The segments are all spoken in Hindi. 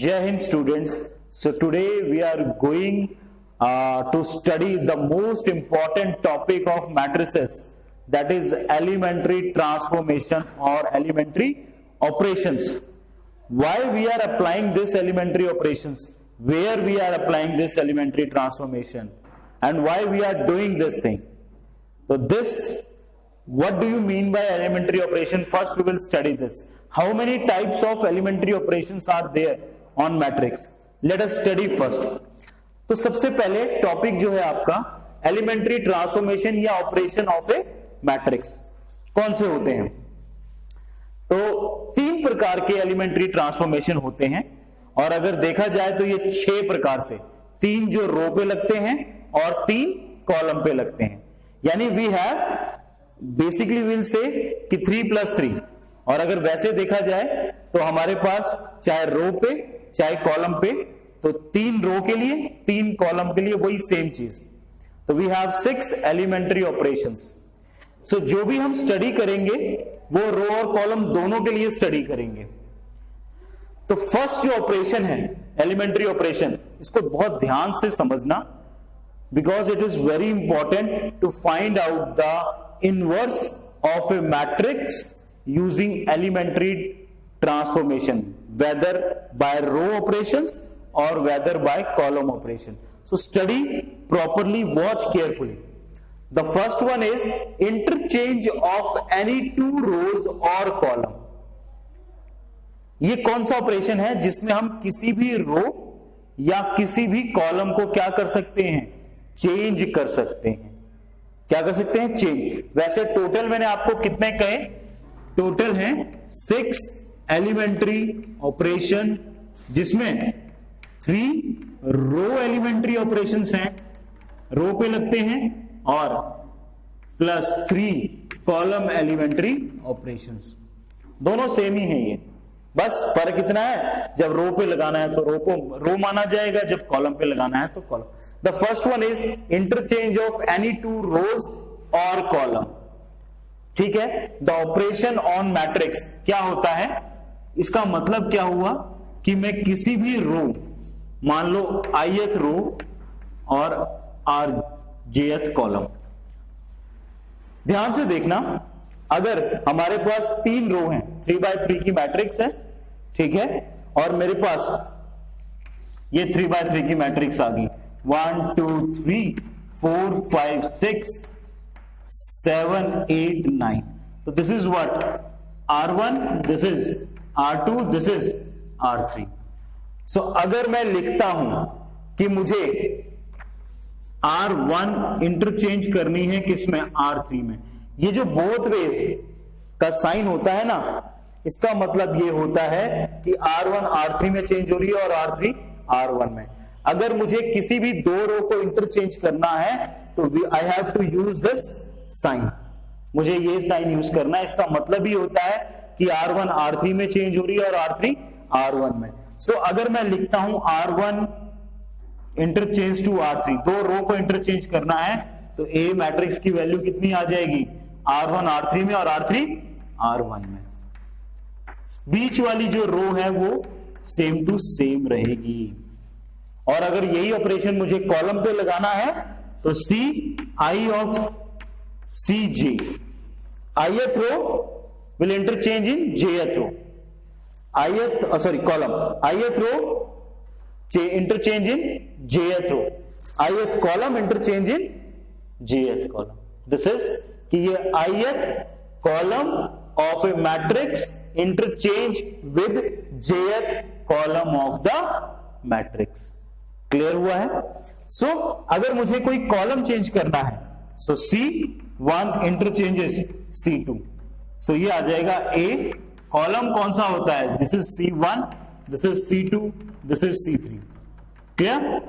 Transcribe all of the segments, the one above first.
Jai Hind students. So today we are going to study the most important topic of matrices, that is elementary transformation or elementary operations. Why we are applying this elementary operations, where we are applying this elementary transformation, and why we are doing this thing. So this, what do you mean by elementary operation? First we will study this. How many types of elementary operations are there on matrix? Let us study first. तो सबसे पहले टॉपिक जो है आपका एलिमेंट्री ट्रांसफॉर्मेशन या ऑपरेशन ऑफ ए मैट्रिक्स कौन से होते हैं? तो तीन प्रकार के एलिमेंट्री ट्रांसफॉर्मेशन होते हैं, और अगर देखा जाए तो ये 6 प्रकार से, 3 जो रो पे लगते हैं और 3 कॉलम पे लगते हैं. यानी we have basically will say कि 3+3, और अगर वैसे देखा जाए तो हमारे पास चाहे रो पे चाहे कॉलम पे, तो 3 रो के लिए 3 कॉलम के लिए वही सेम चीज. तो वी हैव 6 एलिमेंट्री ऑपरेशंस. सो जो भी हम स्टडी करेंगे वो रो और कॉलम दोनों के लिए स्टडी करेंगे. तो फर्स्ट जो ऑपरेशन है एलिमेंट्री ऑपरेशन, इसको बहुत ध्यान से समझना, because it is very important to find out the inverse of a matrix using elementary transformation, whether by row operations or whether by column operation. So study properly, watch carefully. The first one is interchange of any 2 rows or column. ये कौन सा ऑपरेशन है जिसमें हम किसी भी रो या किसी भी कॉलम को क्या कर सकते हैं? चेंज कर सकते हैं. क्या कर सकते हैं? चेंज. वैसे टोटल मैंने आपको कितने कहे? टोटल है 6 एलिमेंट्री ऑपरेशन, जिसमें 3 रो एलिमेंट्री ऑपरेशंस हैं, रो पे लगते हैं, और +3 कॉलम एलिमेंट्री ऑपरेशंस. दोनों सेम ही है. ये बस फर्क इतना है, जब रो पे लगाना है तो रो को रो माना जाएगा, जब कॉलम पे लगाना है तो column. The first one is interchange of any 2 रोज और कॉलम. ठीक है. द ऑपरेशन ऑन मैट्रिक्स क्या होता है? इसका मतलब क्या हुआ कि मैं किसी भी रो, मान लो ith रो और rjth कॉलम, ध्यान से देखना, अगर हमारे पास 3 रो हैं, 3x3 की मैट्रिक्स है, ठीक है, और मेरे पास ये 3x3 की मैट्रिक्स आ गई, 1 2 3 4 5 6 7 8 9. तो this is what? R1, this is R2, this is R3. सो अगर मैं लिखता हूं कि मुझे R1 इंटरचेंज करनी है किसमें? R3 में. ये जो बोथ वेज का साइन होता है ना, इसका मतलब ये होता है कि R1 R3 में चेंज हो रही है और R3 R1 में. अगर मुझे किसी भी 2 रो को इंटरचेंज करना है तो I have to use this sign. मुझे ये साइन यूज करना है. इसका मतलब ही होता है कि R1 R3 में चेंज हो रही है और R3 R1 में. सो अगर मैं लिखता हूं R1 इंटरचेंज टू R3, 2 रो को इंटरचेंज करना है, तो A मैट्रिक्स की वैल्यू कितनी आ जाएगी? R1 R3 में और R3 R1 में. बीच वाली जो रो है वो सेम टू सेम रहेगी. और अगर यही ऑपरेशन मुझे कॉलम पे लगाना है तो I of Cj, ith row will interchange in jth row. Column. ith row interchange in jth row. ith column interchange in jth column. This is कि ये ith column of a matrix interchange with jth column of the matrix. Clear हुआ है? सो अगर मुझे कोई कॉलम चेंज करना है, सो C1 इंटरचेंजेस C2. सो ये आ जाएगा A. कॉलम कौन सा होता है? This is C1, this is C2, this is C3. Clear?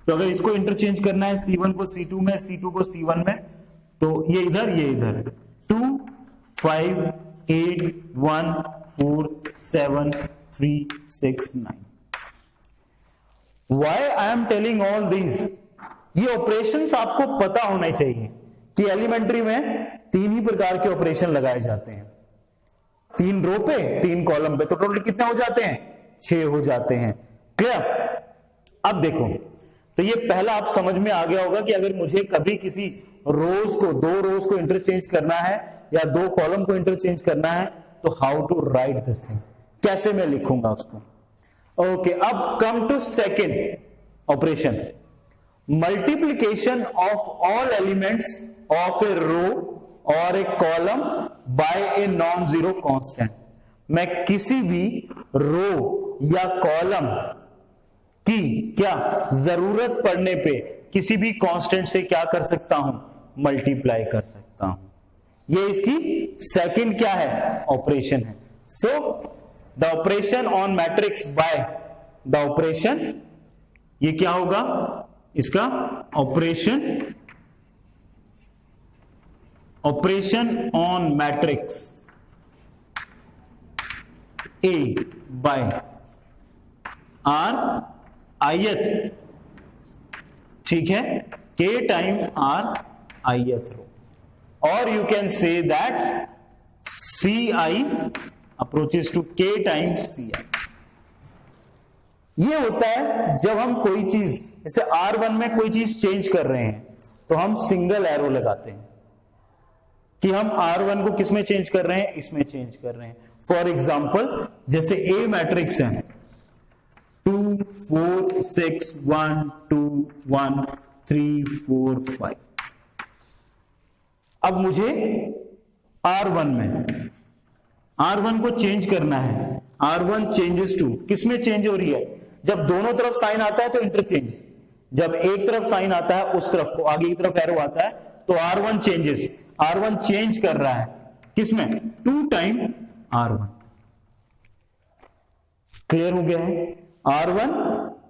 तो अगर इसको इंटरचेंज करना है C1 को C2 में, C2 को C1 में, तो ये इधर, ये इधर. 2 5 8 1 4 7 3 6 9. Why I am telling all these? ये ऑपरेशंस आपको पता होने चाहिए कि एलिमेंट्री में 3 ही प्रकार के ऑपरेशन लगाए जाते हैं. 3 रो पे 3 कॉलम पे, तो टोटल कितने हो जाते हैं? 6 हो जाते हैं. क्लियर? अब देखो, तो ये पहला आप समझ में आ गया होगा कि अगर मुझे कभी किसी रोज को, दो रोज को इंटरचेंज करना है या दो कॉलम को इंटरचेंज करना है, तो how to write this thing, कैसे मैं लिखूंगा उसको। ओके, अब come to second operation, multiplication of all elements of a row और a column by a non zero constant. मैं किसी भी रो या कॉलम की क्या जरूरत पड़ने पे किसी भी कांस्टेंट से क्या कर सकता हूं, मल्टीप्लाई कर सकता हूं। ये इसकी सेकंड क्या है, ऑपरेशन है। So the operation on matrix by the operation, ये क्या होगा, इसका operation on matrix A by R ith, ठीक है, k time r ith row, और you can say that ci approaches to k time ci। ये होता है जब हम कोई चीज, जैसे R1 में कोई चीज चेंज कर रहे हैं तो हम सिंगल एरो लगाते हैं कि हम R1 को किसमें चेंज कर रहे हैं, इसमें चेंज कर रहे हैं। फॉर एग्जाम्पल, जैसे A मैट्रिक्स है 2 4 6 1 2 1 3 4 5। अब मुझे R1 को चेंज करना है, R1 चेंजेस टू, किसमें चेंज हो रही है, जब दोनों तरफ साइन आता है तो इंटरचेंज, जब एक तरफ साइन आता है उस तरफ को आगे की तरफ एरो आता है तो R1 चेंजेस, R1 चेंज कर रहा है किसमें, 2 टाइम R1। क्लियर हो गया है? R1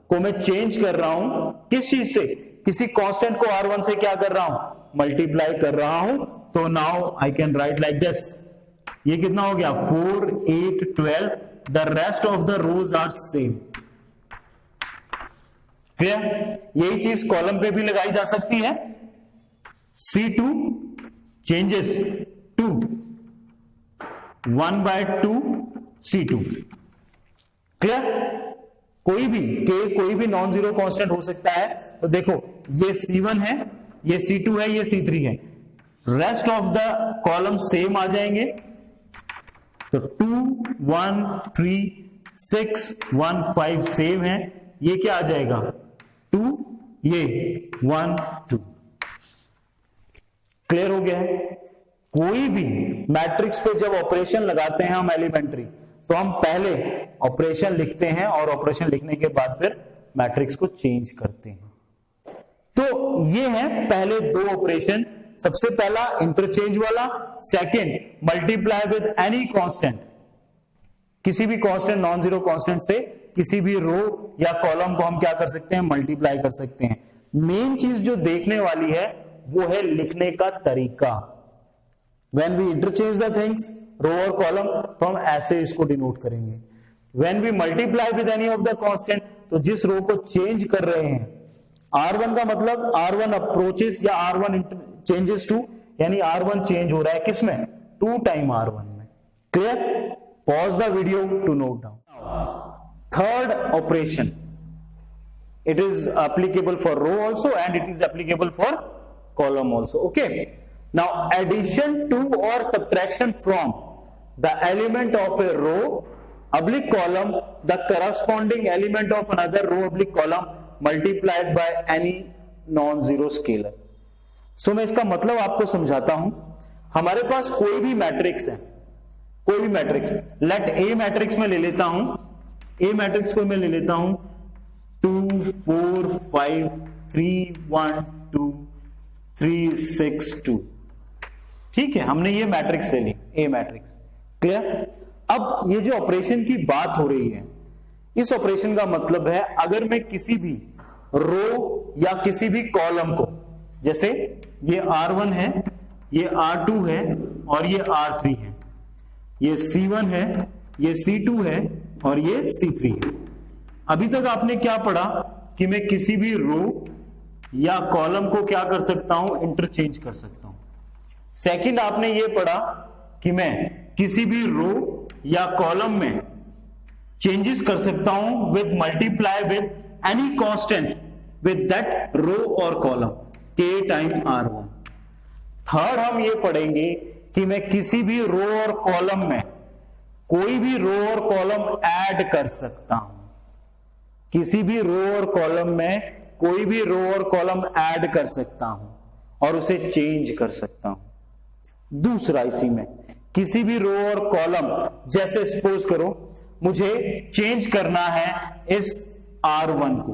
को मैं चेंज कर रहा हूं किस चीज से, किसी कांस्टेंट को R1 से क्या कर रहा हूं, मल्टीप्लाई कर रहा हूं। तो now I can write like this, ये कितना हो गया, 4 8 12, the rest of the rows are same. Clear? यही चीज कॉलम पे भी लगाई जा सकती है। C2 changes to 1/2 C2। Clear? कोई भी नॉन जीरो कांस्टेंट हो सकता है। तो देखो, ये C1 है, ये C2 है, ये C3 है, rest of the column same आ जाएंगे। तो 2 1 3 6 1 5 सेम है, ये क्या आ जाएगा 2, ये 1 2। क्लियर हो गया है? कोई भी मैट्रिक्स पे जब ऑपरेशन लगाते हैं हम एलिमेंट्री, तो हम पहले ऑपरेशन लिखते हैं और ऑपरेशन लिखने के बाद फिर मैट्रिक्स को चेंज करते हैं। तो ये है पहले दो ऑपरेशन, सबसे पहला इंटरचेंज वाला, second multiply with any constant, किसी भी कांस्टेंट, नॉन जीरो कांस्टेंट से किसी भी रो या कॉलम को हम क्या कर सकते हैं, मल्टीप्लाई कर सकते हैं। मेन चीज जो देखने वाली है वो है लिखने का तरीका। When we interchange the things, रो और कॉलम, तो हम ऐसे इसको डिनोट करेंगे। When we multiply with any of the constant, तो जिस रो को चेंज कर रहे हैं, R1 का मतलब R1 अप्रोचेस या R1 चेंजेस टू, यानी R1 चेंज हो रहा है किसमें, 2 टाइम R1 में। Clear? Pause the video to note down. Third operation, it is applicable for row also and it is applicable for column also. Okay, now addition to or subtraction from the element of a row oblique column the corresponding element of another row oblique column multiplied by any non-zero scalar. So मैं इसका मतलब आपको समझाता हूं। हमारे पास कोई भी मैट्रिक्स है, कोई भी मैट्रिक्स, लेट ए मैट्रिक्स में ले लेता हूं, ए मैट्रिक्स को मैं ले लेता हूं 2 4 5 3 1 2 3 6 2। ठीक है, हमने ये मैट्रिक्स ले ली, ए मैट्रिक्स। क्लियर? अब ये जो ऑपरेशन की बात हो रही है, इस ऑपरेशन का मतलब है अगर मैं किसी भी रो या किसी भी कॉलम को, जैसे ये R1 है, ये R2 है और ये R3 है, ये C1 है, ये C2 है और ये C3 है। अभी तक आपने क्या पढ़ा कि मैं किसी भी रो या कॉलम को क्या कर सकता हूं, इंटरचेंज कर सकता हूं। सेकंड, आपने ये पढ़ा कि मैं किसी भी रो या कॉलम में चेंजेस कर सकता हूं with multiply with any constant with that row और column k time r1। Third हम ये पढ़ेंगे कि मैं किसी भी रो और कॉलम में कोई भी रो और कॉलम ऐड कर सकता हूं, किसी भी रो और कॉलम में कोई भी रो और कॉलम ऐड कर सकता हूं और उसे चेंज कर सकता हूं। दूसरा, इसी में किसी भी रो और कॉलम, जैसे सपोज करो मुझे चेंज करना है इस R1 को,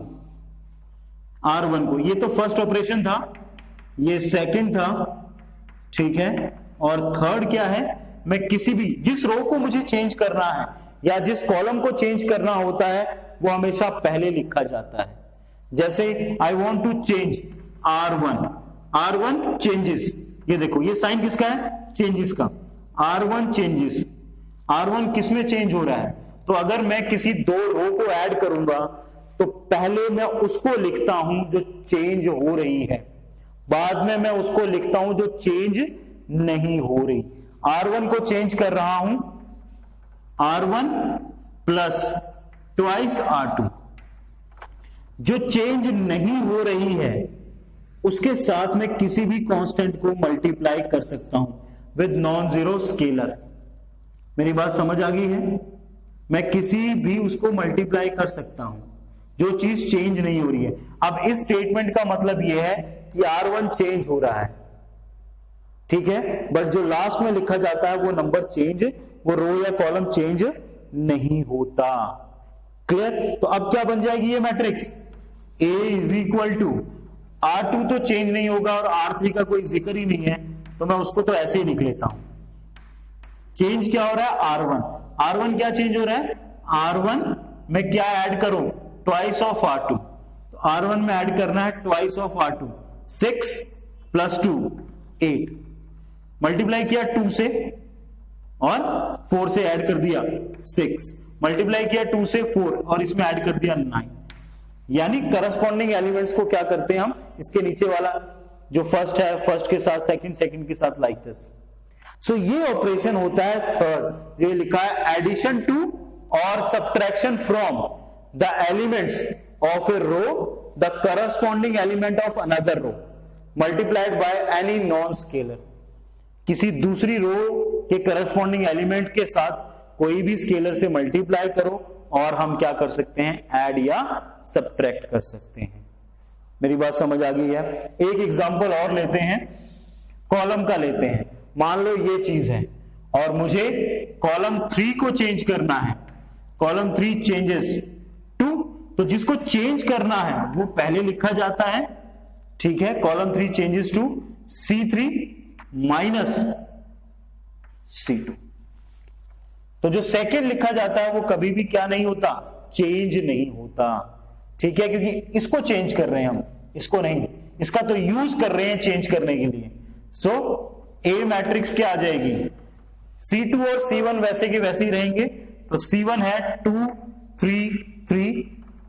ये तो फर्स्ट ऑपरेशन था, ये सेकंड था, ठीक है, और थर्ड क्या है, मैं किसी भी जिस रो को मुझे चेंज करना है या जिस कॉलम को चेंज करना होता है वो हमेशा पहले लिखा जाता है। जैसे I want to change R1 changes, ये देखो ये साइन किसका है, चेंजेस का, R1 चेंजेस, R1 किसमें चेंज हो रहा है, तो अगर मैं किसी दो रो को ऐड करूंगा तो पहले मैं उसको लिखता हूं जो चेंज हो रही है, बाद में मैं उसको लिखता हूं जो चेंज नहीं हो रही। R1 को चेंज कर रहा हूं, R1 प्लस ट्वाइस R2, जो चेंज नहीं हो रही है उसके साथ मैं किसी भी कांस्टेंट को मल्टीप्लाई कर सकता हूं विद नॉन जीरो स्केलर। मेरी बात समझ आ गई है? मैं किसी भी उसको मल्टीप्लाई कर सकता हूं जो चीज चेंज नहीं हो रही है। अब इस स्टेटमेंट का मतलब यह है कि R1 चेंज हो रहा है, ठीक है, बट जो लास्ट में लिखा जाता है वो नंबर चेंज, वो रो या कॉलम चेंज नहीं होता। क्लियर? तो अब क्या बन जाएगी ये matrix, A is equal to R2 तो चेंज नहीं होगा और R3 का कोई जिक्र ही नहीं है, तो मैं उसको तो ऐसे ही लिख लेता हूं। चेंज क्या हो रहा है, R1 क्या चेंज हो रहा है, R1 में क्या ऐड करूं, ट्वाइस ऑफ R2, तो R1 में ऐड करना है twice of R2, 6 plus 2 8, multiply किया 2 से और 4 से ऐड कर दिया 6, मल्टीप्लाई किया 2 से 4 और इसमें ऐड कर दिया 9, यानी करस्पॉन्डिंग एलिमेंट्स को क्या करते हैं हम, इसके नीचे वाला जो फर्स्ट है फर्स्ट के साथ, सेकंड के साथ, लाइक दिस। सो ये ऑपरेशन होता है थर्ड, ये लिखा है एडिशन टू और subtraction from the elements of a row the corresponding element of another row multiplied by any non scalar. किसी दूसरी रो के करस्पॉन्डिंग एलिमेंट के साथ कोई भी स्केलर से मल्टीप्लाई करो और हम क्या कर सकते हैं, ऐड या सब्ट्रैक्ट कर सकते हैं। मेरी बात समझ आ गई है? एक एग्जांपल और लेते हैं, कॉलम का लेते हैं। मान लो ये चीज है और मुझे कॉलम 3 को चेंज करना है, कॉलम 3 चेंजेस टू, तो जिसको चेंज करना है वो पहले लिखा जाता है, ठीक है, column 3 changes to C3 minus C2। तो जो सेकंड लिखा जाता है वो कभी भी क्या नहीं होता, चेंज नहीं होता, ठीक है, क्योंकि इसको चेंज कर रहे हैं हम, इसको नहीं, इसका तो यूज कर रहे हैं चेंज करने के लिए। सो ए मैट्रिक्स क्या आ जाएगी, C2 और C1 वैसे के वैसे ही रहेंगे, तो C1 है 2 3 3,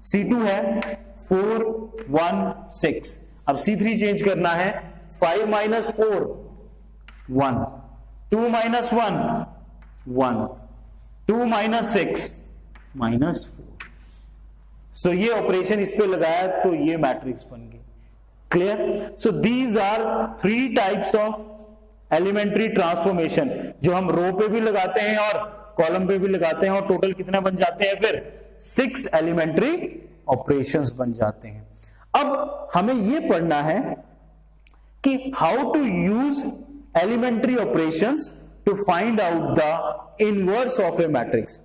C2 है 4 1 6। अब C3 चेंज करना है, 5 माइनस 4 1, 2 माइनस 1 1, 2 माइनस 6 माइनस 4। सो ये ऑपरेशन इस पे लगाया तो ये मैट्रिक्स बन गई। Clear? So these are 3 types of elementary transformation जो हम रो पे भी लगाते हैं और कॉलम पे भी लगाते हैं, और टोटल कितने बन जाते हैं फिर, 6 एलिमेंट्री ऑपरेशंस बन जाते हैं। अब हमें यह पढ़ना है कि how to use elementary operations to find out the inverse of a matrix.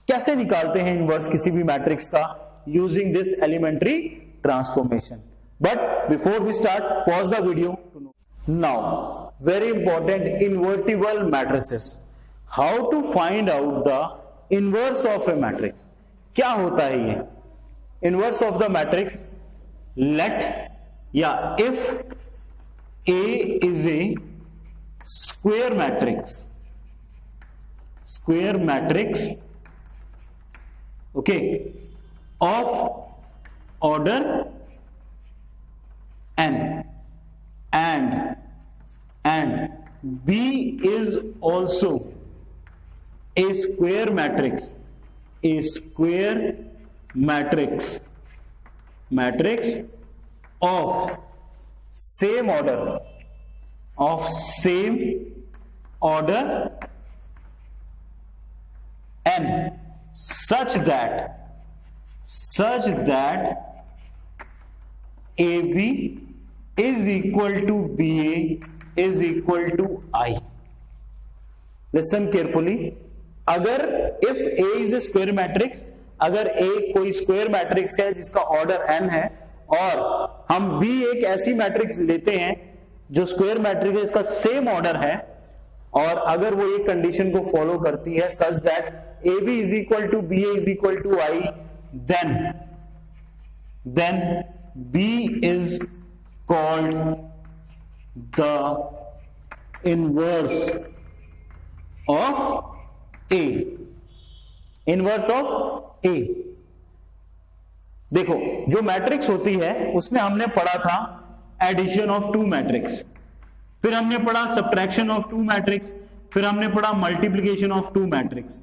कैसे निकालते हैं इनवर्स किसी भी मैट्रिक्स का, using this elementary transformation. But before we start, pause the video to know. Now very important, invertible matrices. How to find out the inverse of a matrix? क्या होता है ये inverse of the matrix? Let या if A is a square matrix, okay, of order n and B is also a square matrix A square matrix of same order n such that AB is equal to BA is equal to I. Listen carefully. अगर if A is a square matrix, अगर A कोई स्क्वायर मैट्रिक्स है जिसका ऑर्डर n है और हम B एक ऐसी मैट्रिक्स लेते हैं जो स्क्वायर मैट्रिक्स है इसका सेम ऑर्डर है और अगर वो ये कंडीशन को फॉलो करती है such that AB is equal to BA is equal to I, then B is called the inverse of A. Inverse of A. देखो जो मैट्रिक्स होती है उसमें हमने पढ़ा था एडिशन ऑफ टू मैट्रिक्स, फिर हमने पढ़ा सब्ट्रैक्शन ऑफ टू मैट्रिक्स, फिर हमने पढ़ा मल्टीप्लिकेशन ऑफ टू मैट्रिक्स,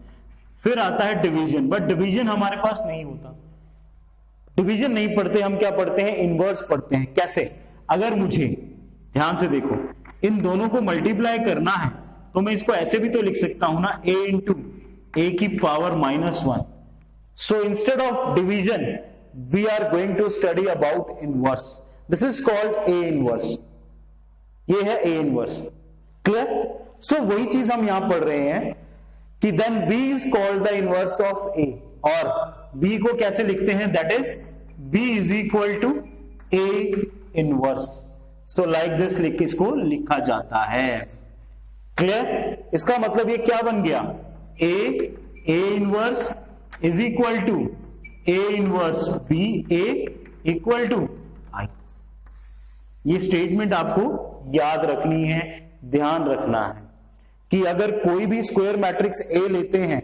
फिर आता है डिवीजन। बट डिवीजन हमारे पास नहीं होता, डिवीजन नहीं पढ़ते, हम क्या पढ़ते हैं, इनवर्स पढ़ते हैं। कैसे? अगर मुझे ध्यान से देखो इन दोनों को मल्टीप्लाई करना है तो मैं इसको ऐसे भी तो लिख सकता हूं ना, a इंटू ए की power -1। So instead of division we are going to study about inverse. This is called a inverse. ये है a इनवर्स। क्लियर? सो वही चीज हम यहां पढ़ रहे हैं कि then b is called the inverse of a और b को कैसे लिखते हैं, that is b is equal to a inverse. So like this इसको लिखा जाता है। क्लियर? इसका मतलब ये क्या बन गया, a inverse is equal to a inverse b a equal to I। ये स्टेटमेंट आपको याद रखनी है, ध्यान रखना है कि अगर कोई भी स्क्वायर मैट्रिक्स A लेते हैं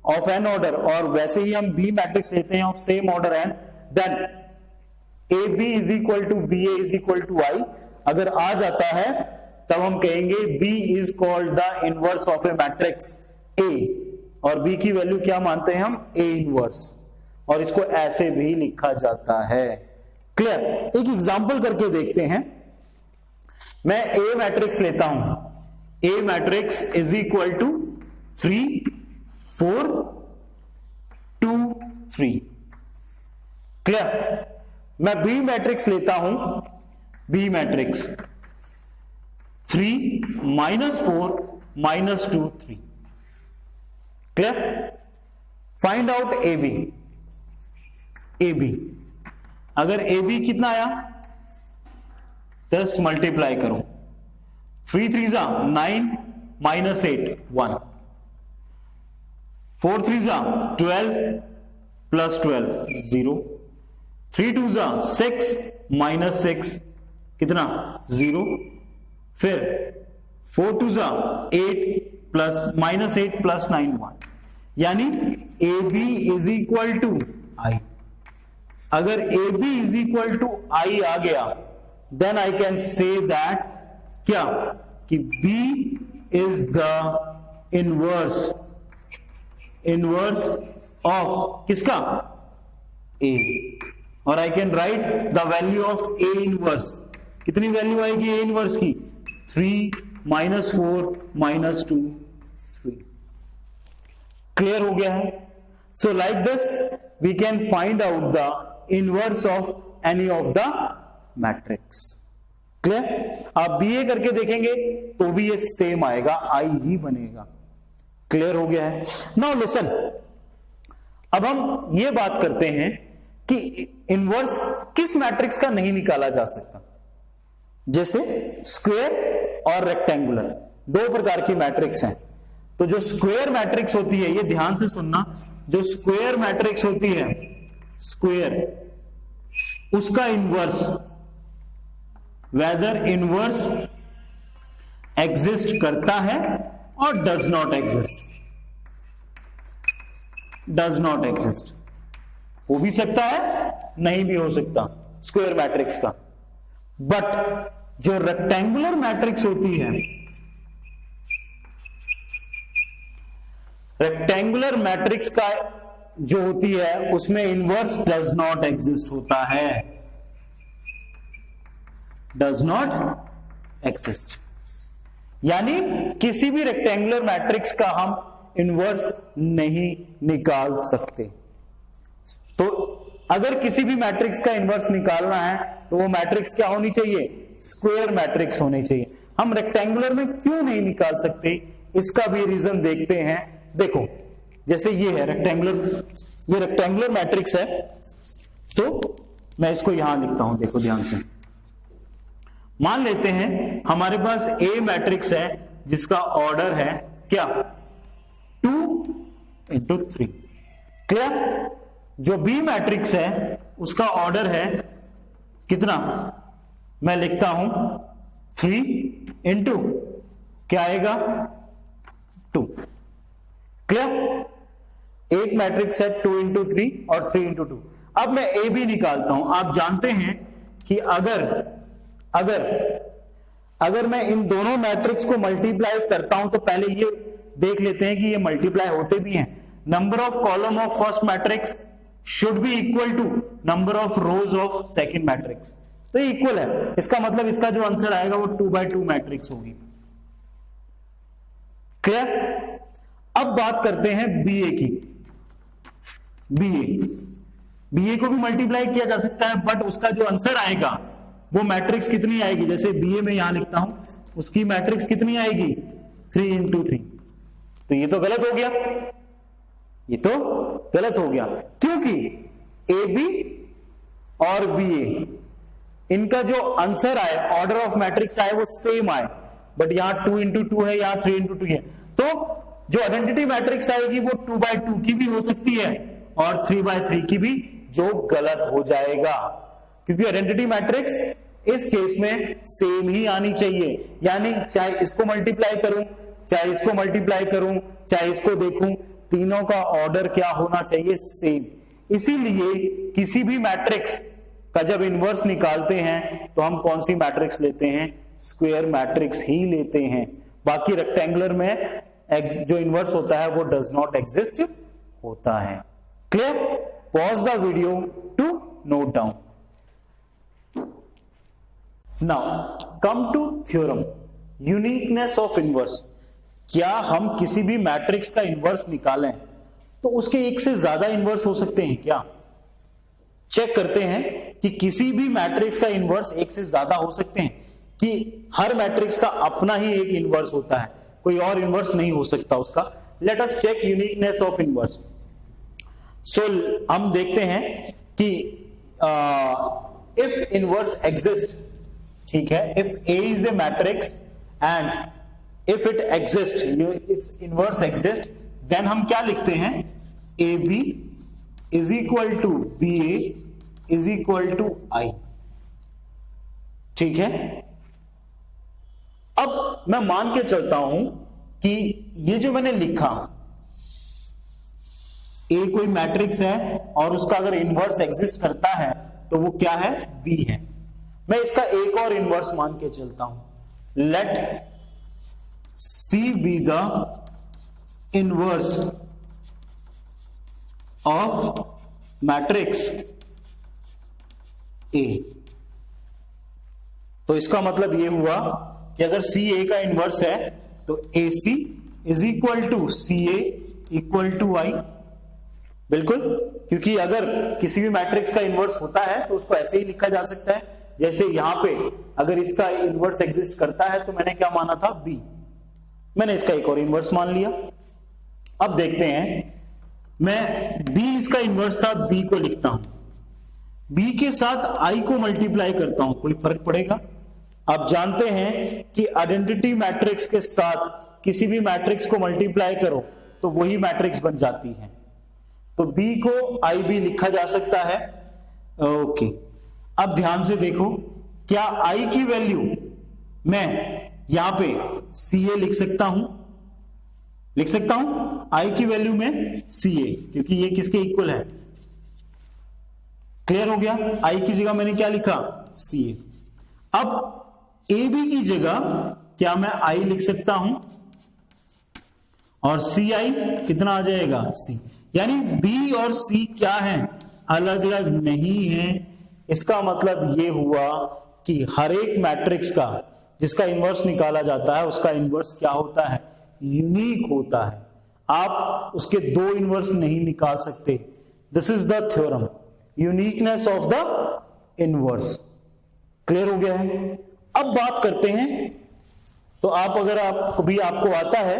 ऑफ एन ऑर्डर और वैसे ही हम B मैट्रिक्स लेते हैं of same order N, then AB is equal to BA is equal to I अगर आ जाता है तब हम कहेंगे B is called the inverse of a matrix A और B की वैल्यू क्या मानते हैं हम, A इनवर्स, और इसको ऐसे भी लिखा जाता है। क्लियर? एक एग्जांपल करके देखते हैं। मैं A मैट्रिक्स लेता हूं, A matrix is equal to 3 4 2 3। Clear? मैं B मैट्रिक्स लेता हूं, B matrix 3 -4 -2 3। Clear? Find out AB। अगर AB कितना आया, 10 मल्टीप्लाई करो, 3 3 जा 9 -8 1, 4 3 जा 12 + 12 0, 3 2 जा 6 -6 कितना 0, फिर 4 2 जा 8 -8 + 9 1, यानी AB is equal to I। अगर AB is equal to I आ गया then I can say that क्या कि B is the inverse of किसका, A, और I can write the value of A inverse. कितनी वैल्यू आएगी A इनवर्स की, 3 -4 -2 3। क्लियर हो गया है? So like this we can find out the inverse of any of the matrix. Clear? आप BA करके देखेंगे तो भी ये सेम आएगा, I ही बनेगा। क्लियर हो गया है? नाउ लिसन, अब हम ये बात करते हैं कि इनवर्स किस मैट्रिक्स का नहीं निकाला जा सकता। जैसे स्क्वायर और रेक्टेंगुलर, दो प्रकार की मैट्रिक्स हैं। तो जो स्क्वायर मैट्रिक्स होती है, ये ध्यान से सुनना, जो स्क्वायर मैट्रिक्स होती है, स्क्वायर, उसका इनवर्स, वेदर इनवर्स एग्जिस्ट करता है और डज नॉट एग्जिस्ट, हो भी सकता है नहीं भी हो सकता स्क्वायर मैट्रिक्स का। बट जो रेक्टेंगुलर मैट्रिक्स होती है, रेक्टेंगुलर मैट्रिक्स का जो होती है उसमें इनवर्स डज नॉट एग्जिस्ट होता है, डज नॉट एग्जिस्ट। यानी किसी भी रेक्टेंगुलर मैट्रिक्स का हम इनवर्स नहीं निकाल सकते। तो अगर किसी भी मैट्रिक्स का इनवर्स निकालना है तो वो मैट्रिक्स क्या होनी चाहिए, स्क्वायर मैट्रिक्स होनी चाहिए। हम रेक्टेंगुलर में क्यों नहीं निकाल सकते, इसका भी रीजन देखते हैं। देखो जैसे ये है रेक्टेंगुलर, ये रेक्टेंगुलर मैट्रिक्स है, तो मैं इसको यहां लिखता हूं, देखो ध्यान से। मान लेते हैं हमारे पास ए मैट्रिक्स है जिसका ऑर्डर है क्या, 2 into 3। क्लियर? जो बी मैट्रिक्स है उसका ऑर्डर है कितना, मैं लिखता हूं 3 into क्या आएगा 2। क्लियर? एक मैट्रिक्स है 2 into 3 और 3 into 2। अब मैं ए बी निकालता हूं। आप जानते हैं कि अगर मैं इन दोनों मैट्रिक्स को मल्टीप्लाई करता हूं तो पहले ये देख लेते हैं कि ये मल्टीप्लाई होते भी हैं। Number of column of first matrix should be equal to number of rows of second matrix, तो ये इक्वल है। इसका मतलब इसका जो आंसर आएगा वो 2/2 मैट्रिक्स होगी। क्लियर? अब बात करते हैं बीए की। बीए को भी मल्टीप्लाई किया जा सकता है, बट उसका जो आंसर आएगा वो मैट्रिक्स कितनी आएगी, जैसे बीए में यहां लिखता हूं, उसकी मैट्रिक्स कितनी आएगी 3 into 3। तो ये तो गलत हो गया, ये तो गलत हो गया, क्योंकि ए बी और बीए इनका जो आंसर आए, ऑर्डर ऑफ मैट्रिक्स आए, वो सेम आए, बट यहां 2 into 2 है, यहां 3 into 2 है। तो जो आइडेंटिटी मैट्रिक्स आएगी वो 2/2 की भी हो सकती है और 3/3 की भी, जो गलत हो जाएगा, क्योंकि आइडेंटिटी मैट्रिक्स इस केस में सेम ही आनी चाहिए। यानी चाहे इसको मल्टीप्लाई करूं, चाहे इसको मल्टीप्लाई करूं, चाहे इसको देखूं, तीनों का ऑर्डर क्या होना चाहिए, सेम। इसीलिए किसी भी मैट्रिक्स का जब इनवर्स निकालते हैं तो हम कौन सी मैट्रिक्स लेते हैं, स्क्वायर मैट्रिक्स ही लेते हैं। बाकी रेक्टेंगुलर में जो इनवर्स होता है वो डज नॉट एग्जिस्ट होता है। Clear? Pause the video to note down. Now come to theorem, uniqueness of inverse. क्या हम किसी भी मैट्रिक्स का इनवर्स निकालें तो उसके एक से ज्यादा इनवर्स हो सकते हैं क्या? चेक करते हैं कि किसी भी मैट्रिक्स का इनवर्स एक से ज्यादा हो सकते हैं, कि हर मैट्रिक्स का अपना ही एक इनवर्स होता है, कोई और इनवर्स नहीं हो सकता उसका। Let us check uniqueness of inverse. So हम देखते हैं कि इफ इनवर्स एग्जिस्ट, ठीक है, if A is a matrix and if it exist, इस इनवर्स एग्जिस्ट, देन हम क्या लिखते हैं, A B is equal to B A is equal to I. ठीक है? अब मैं मान के चलता हूं कि ये जो मैंने लिखा, ए कोई मैट्रिक्स है और उसका अगर इनवर्स एग्जिस्ट करता है तो वो क्या है, बी है। मैं इसका एक और इनवर्स मान के चलता हूं, let C be the inverse of matrix A. तो इसका मतलब ये हुआ कि अगर सी ए का इनवर्स है तो A C is equal to C A equal to I. बिल्कुल, क्योंकि अगर किसी भी मैट्रिक्स का इनवर्स होता है तो उसको ऐसे ही लिखा जा सकता है, जैसे यहां पे अगर इसका इनवर्स एग्जिस्ट करता है तो मैंने क्या माना था, बी, मैंने इसका एक और इनवर्स मान लिया। अब देखते हैं, मैं बी इसका इनवर्स था, बी को लिखता हूं, बी के साथ आई को मल्टीप्लाई करता हूं, कोई फर्क पड़ेगा? आप जानते हैं कि आइडेंटिटी मैट्रिक्स के साथ किसी भी मैट्रिक्स को मल्टीप्लाई करो तो वही मैट्रिक्स बन जाती है। तो बी को आई बी लिखा जा सकता है। ओके, अब ध्यान से देखो, क्या आई की वैल्यू मैं यहां पे सी ए लिख सकता हूं, लिख सकता हूं आई की वैल्यू में सी ए, क्योंकि ये किसके इक्वल है। क्लियर हो गया? आई की जगह मैंने क्या लिखा, सी ए। अब ए बी की जगह क्या मैं आई लिख सकता हूं और सी आई कितना आ जाएगा, सी। यानी बी और सी क्या है, अलग अलग नहीं है। इसका मतलब ये हुआ कि हर एक मैट्रिक्स का जिसका इनवर्स निकाला जाता है उसका इनवर्स क्या होता है, यूनिक होता है। आप उसके दो इनवर्स नहीं निकाल सकते। This is the theorem, uniqueness of the inverse. Clear हो गया है। अब बात करते हैं, तो आप अगर आप कभी आपको आता है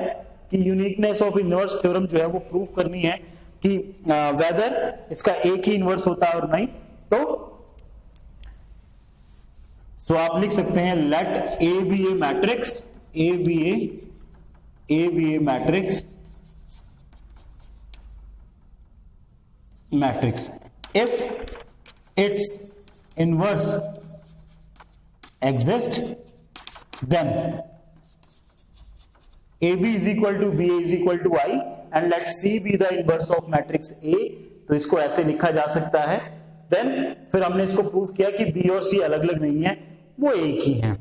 कि यूनिकनेस ऑफ इनवर्स थ्योरम जो है वो प्रूव करनी है कि वेदर इसका एक ही इनवर्स होता है और नहीं, तो सो आप लिख सकते हैं let A B a matrix, A B a matrix if its inverse exist, then AB is equal to BA is equal to I and let C be the inverse of matrix A। तो इसको ऐसे लिखा जा सकता है। देन फिर हमने इसको प्रूव किया कि B और C अलग अलग नहीं है, वो एक ही है।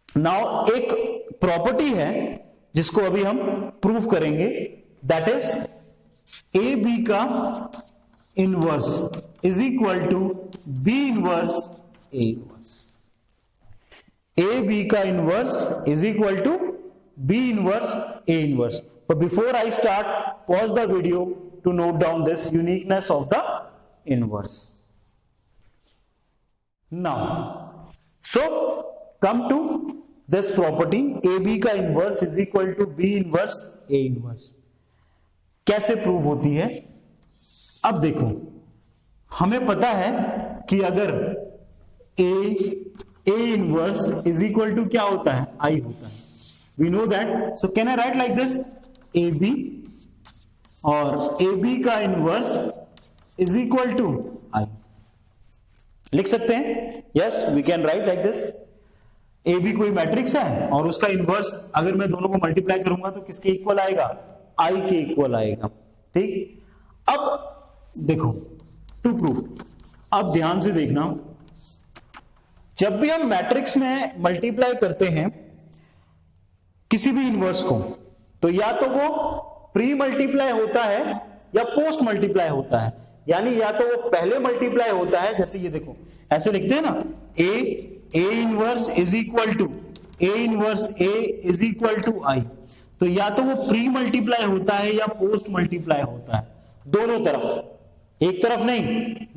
नाउ एक प्रॉपर्टी है जिसको अभी हम प्रूव करेंगे, दैट इज AB का inverse is equal to B inverse A inverse. A B का inverse is equal to B inverse A inverse. But before I start, pause the video to note down this uniqueness of the inverse. Now so come to this property, A B का inverse is equal to B inverse A inverse. कैसे प्रूव होती है? अब देखो, हमें पता है कि अगर ए इनवर्स इज इक्वल टू क्या होता है, आई होता है। We know that. So can I write like this, A B और ए बी का inverse is equal to I. लिख सकते हैं, yes we can write like this. A B कोई मैट्रिक्स है और उसका इनवर्स अगर मैं दोनों को मल्टीप्लाई करूंगा तो किसके इक्वल आएगा, आई के इक्वल आएगा। ठीक, अब देखो टू प्रूव, अब ध्यान से देखना, जब भी हम मैट्रिक्स में मल्टीप्लाई करते हैं किसी भी इनवर्स को, तो या तो वो प्री मल्टीप्लाई होता है या पोस्ट मल्टीप्लाई होता है। यानी या तो वो पहले मल्टीप्लाई होता है, जैसे ये देखो ऐसे लिखते हैं ना, A inverse is equal to A inverse A is equal to I. तो या तो वो प्री मल्टीप्लाई होता है या पोस्ट मल्टीप्लाई होता है, दोनों तरफ, एक तरफ नहीं,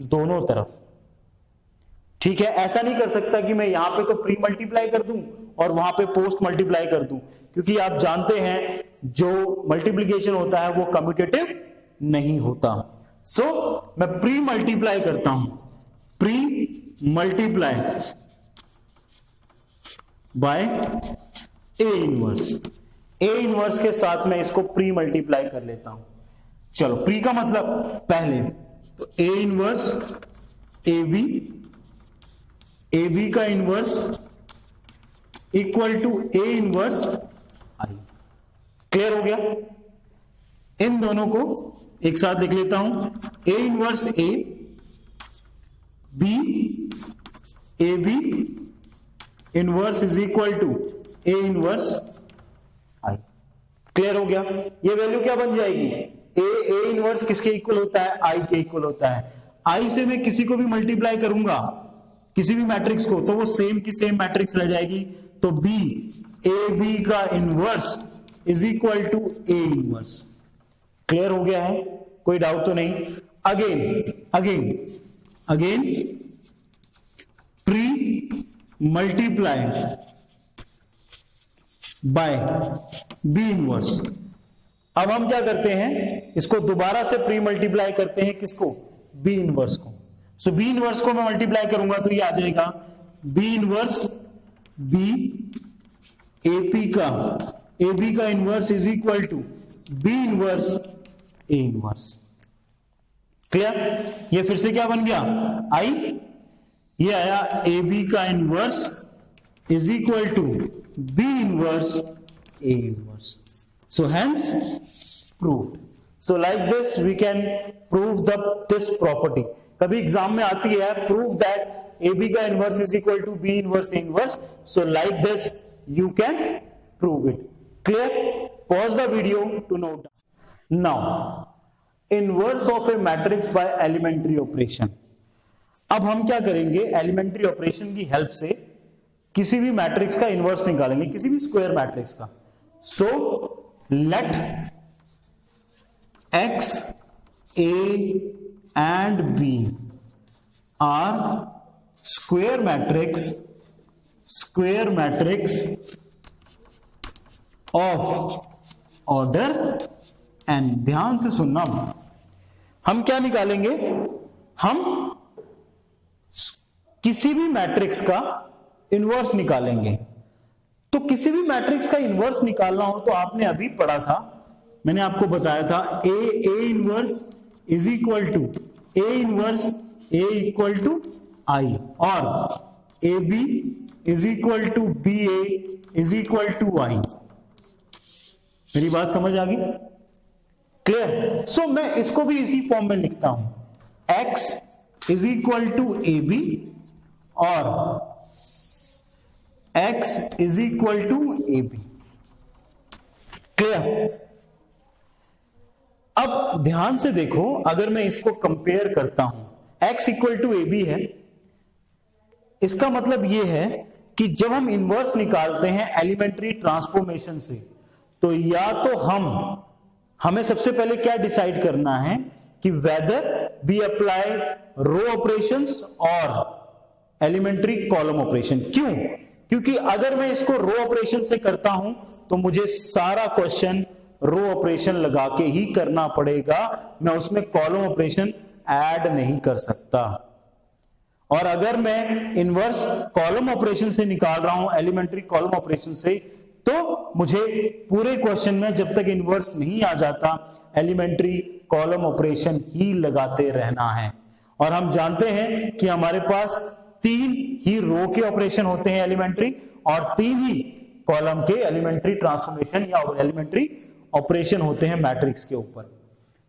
दोनों तरफ। ठीक है, ऐसा नहीं कर सकता कि मैं यहां पे तो प्री मल्टीप्लाई कर दूं और वहां पे पोस्ट मल्टीप्लाई कर दूं, क्योंकि आप जानते हैं जो मल्टीप्लिकेशन होता है वो कम्यूटेटिव नहीं होता। सो मैं प्री मल्टीप्लाई करता हूं, pre multiply bye A inverse. A inverse के साथ मैं इसको प्री मल्टीप्लाई कर लेता हूं। चलो, प्री का मतलब पहले, तो ए इनवर्स ए बी का inverse equal to A inverse I. Clear हो गया? इन दोनों को एक साथ लिख लेता हूं, A inverse A B inverse is equal to A inverse I. Clear हो गया? ये वैल्यू क्या बन जाएगी, ए इनवर्स किसके इक्वल होता है, आई के इक्वल होता है। आई से मैं किसी को भी मल्टीप्लाई करूंगा, किसी भी मैट्रिक्स को, तो वो सेम की सेम मैट्रिक्स रह जाएगी। तो बी, ए बी का inverse is equal to A inverse. Clear हो गया है? कोई डाउट तो नहीं? Again pre multiply by B inverse. अब हम क्या करते हैं, इसको दोबारा से प्री मल्टीप्लाई करते हैं, किसको, बी इनवर्स को। सो बी इनवर्स को मैं मल्टीप्लाई करूंगा तो ये आ जाएगा B inverse B A B का inverse is equal to B inverse A inverse. Clear? ये फिर से क्या बन गया, आई, ये आया ए बी का inverse is equal to B inverse A inverse. So hence proved. So like this we can prove this property. कभी एग्जाम में आती है, प्रूव दैट ए बी का inverse is equal to B inverse A inverse. So like this you can prove it. Clear? Pause the video to note. Now inverse of a matrix by elementary operation. अब हम क्या करेंगे, एलिमेंट्री ऑपरेशन की हेल्प से किसी भी मैट्रिक्स का इनवर्स निकालेंगे, किसी भी स्क्वायर मैट्रिक्स का। So let X A and B are square matrix of order N. ध्यान से सुनना, हम क्या निकालेंगे, हम किसी भी मैट्रिक्स का इनवर्स निकालेंगे। तो किसी भी मैट्रिक्स का इनवर्स निकालना हो तो आपने अभी पढ़ा था, मैंने आपको बताया था A inverse is equal to A equal to I, और A B is equal to B A is equal to I. मेरी बात समझ आ गई, क्लियर? सो मैं इसको भी इसी फॉर्म में लिखता हूं, x is equal to A B और x is equal to A B. Clear? अब ध्यान से देखो, अगर मैं इसको कंपेयर करता हूं, x equal to A B है, इसका मतलब यह है कि जब हम इनवर्स निकालते हैं एलिमेंट्री ट्रांसफॉर्मेशन से, तो या तो हमें सबसे पहले क्या डिसाइड करना है कि whether we apply row operations और एलिमेंट्री कॉलम ऑपरेशन। क्यों? क्योंकि अगर मैं इसको रो ऑपरेशन से करता हूं तो मुझे सारा क्वेश्चन रो ऑपरेशन लगा के ही करना पड़ेगा, मैं उसमें कॉलम ऑपरेशन ऐड नहीं कर सकता। और अगर मैं इनवर्स कॉलम ऑपरेशन से निकाल रहा हूं, एलिमेंट्री कॉलम ऑपरेशन से, तो मुझे पूरे क्वेश्चन में जब तक इनवर्स नहीं आ जाता एलिमेंट्री कॉलम ऑपरेशन ही लगाते रहना है। और हम जानते हैं कि हमारे पास 3 ही रो के ऑपरेशन होते हैं एलिमेंट्री, और 3 ही कॉलम के एलिमेंट्री ट्रांसफॉर्मेशन या एलिमेंट्री ऑपरेशन होते हैं मैट्रिक्स के ऊपर।